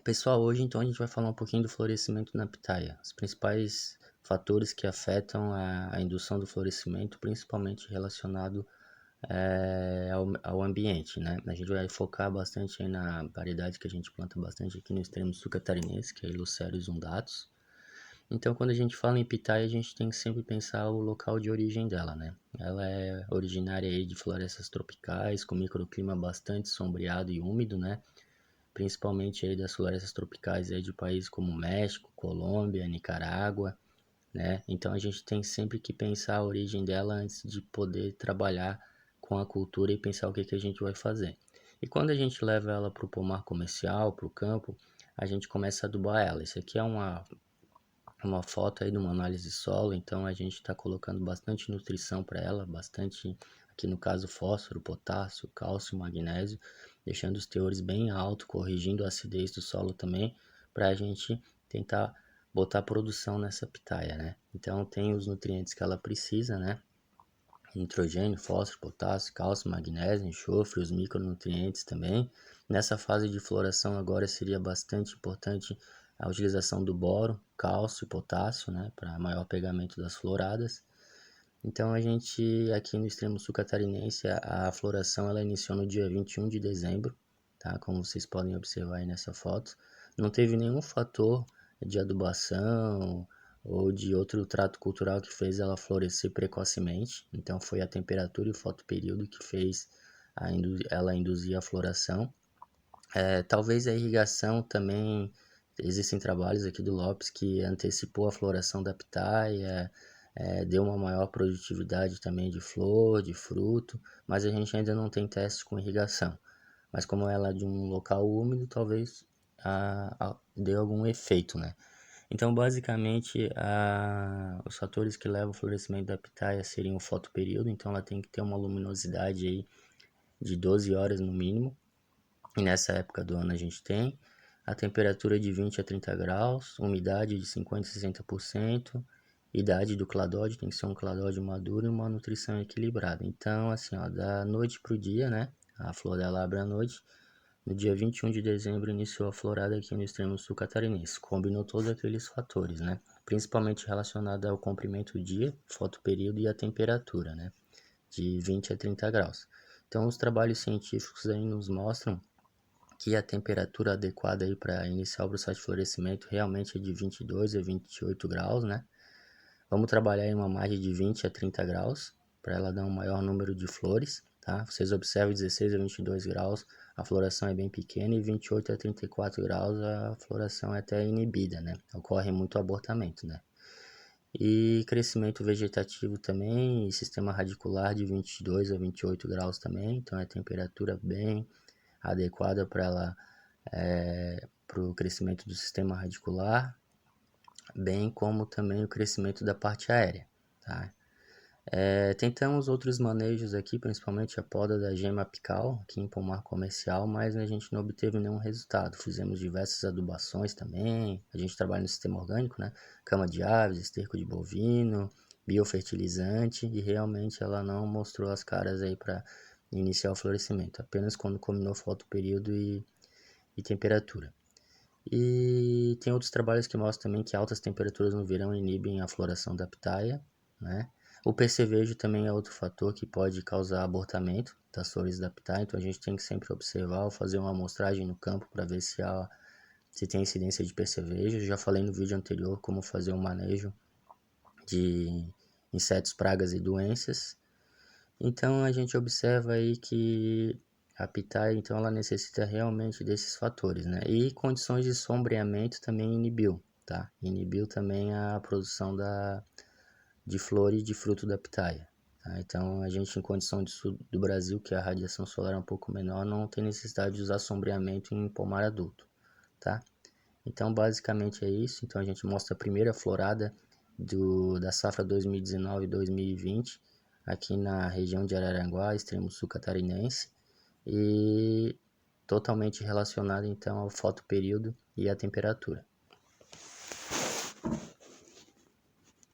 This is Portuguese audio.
Pessoal, hoje então a gente vai falar um pouquinho do florescimento na pitaia. Os principais fatores que afetam a indução do florescimento, principalmente relacionado ao ambiente, né? A gente vai focar bastante aí na variedade que a gente planta bastante aqui no extremo sul catarinense, que é Lucérios undatus. Então, quando a gente fala em pitaia, a gente tem que sempre pensar o local de origem dela, né? Ela é originária aí de florestas tropicais, com microclima bastante sombreado e úmido, né? Principalmente aí das florestas tropicais aí de países como México, Colômbia, Nicarágua, né? Então a gente tem sempre que pensar a origem dela antes de poder trabalhar com a cultura e pensar o que que a gente vai fazer. E quando a gente leva ela para o pomar comercial, para o campo, a gente começa a adubar ela. Isso aqui é uma foto aí de uma análise de solo, então a gente está colocando bastante nutrição para ela, bastante, aqui no caso fósforo, potássio, cálcio, magnésio, deixando os teores bem altos, corrigindo a acidez do solo também, para a gente tentar botar produção nessa pitaia, né? Então tem os nutrientes que ela precisa, né? Nitrogênio, fósforo, potássio, cálcio, magnésio, enxofre, os micronutrientes também. Nessa fase de floração agora seria bastante importante a utilização do boro, cálcio e potássio, né, para maior pegamento das floradas. Então a gente aqui no extremo sul catarinense, a floração ela iniciou no dia 21 de dezembro, tá? Como vocês podem observar aí nessa foto. Não teve nenhum fator de adubação ou de outro trato cultural que fez ela florescer precocemente. Então foi a temperatura e o fotoperíodo que fez ela induzir a floração. Talvez a irrigação também, existem trabalhos aqui do Lopes que antecipou a floração da pitaia, deu uma maior produtividade também de flor, de fruto, mas a gente ainda não tem teste com irrigação. Mas como ela é de um local úmido, talvez dê algum efeito, né? Então, basicamente, os fatores que levam ao florescimento da pitaia seriam o fotoperíodo, então ela tem que ter uma luminosidade aí de 12 horas no mínimo, e nessa época do ano a gente tem a temperatura de 20 a 30 graus, umidade de 50 a 60%, idade do cladóide tem que ser um cladóide maduro e uma nutrição equilibrada. Então, assim, ó, da noite para o dia, né? A flor dela abre à noite. No dia 21 de dezembro iniciou a florada aqui no extremo sul catarinense. Combinou todos aqueles fatores, né? Principalmente relacionado ao comprimento do dia, fotoperíodo e a temperatura, né? De 20 a 30 graus. Então, os trabalhos científicos aí nos mostram que a temperatura adequada aí para iniciar o processo de florescimento realmente é de 22 a 28 graus, né? Vamos trabalhar em uma margem de 20 a 30 graus para ela dar um maior número de flores, tá? Vocês observam 16 a 22 graus, a floração é bem pequena, e 28 a 34 graus a floração é até inibida, né? Ocorre muito abortamento, né? E crescimento vegetativo também, e sistema radicular de 22 a 28 graus também, então é temperatura bem adequada para ela, para o crescimento do sistema radicular, bem como também o crescimento da parte aérea, tá? Tentamos outros manejos aqui, principalmente a poda da gema apical, aqui em pomar comercial, mas a gente não obteve nenhum resultado. Fizemos diversas adubações também, a gente trabalha no sistema orgânico, né? Cama de aves, esterco de bovino, biofertilizante, e realmente ela não mostrou as caras aí para iniciar o florescimento, apenas quando combinou fotoperíodo e temperatura. E tem outros trabalhos que mostram também que altas temperaturas no verão inibem a floração da pitaia, né? O percevejo também é outro fator que pode causar abortamento das flores da pitaia, então a gente tem que sempre observar ou fazer uma amostragem no campo para ver se tem incidência de percevejo. Já falei no vídeo anterior como fazer um manejo de insetos, pragas e doenças. Então a gente observa aí que a pitaia, então, ela necessita realmente desses fatores, né? E condições de sombreamento também inibiu, tá? Inibiu também a produção de flor e de fruto da pitaia, tá? Então a gente em condição de sul do Brasil, que a radiação solar é um pouco menor, não tem necessidade de usar sombreamento em pomar adulto, tá? Então basicamente é isso. Então a gente mostra a primeira florada da safra 2019-2020 aqui na região de Araranguá, extremo sul catarinense, e totalmente relacionado então ao fotoperíodo e à temperatura.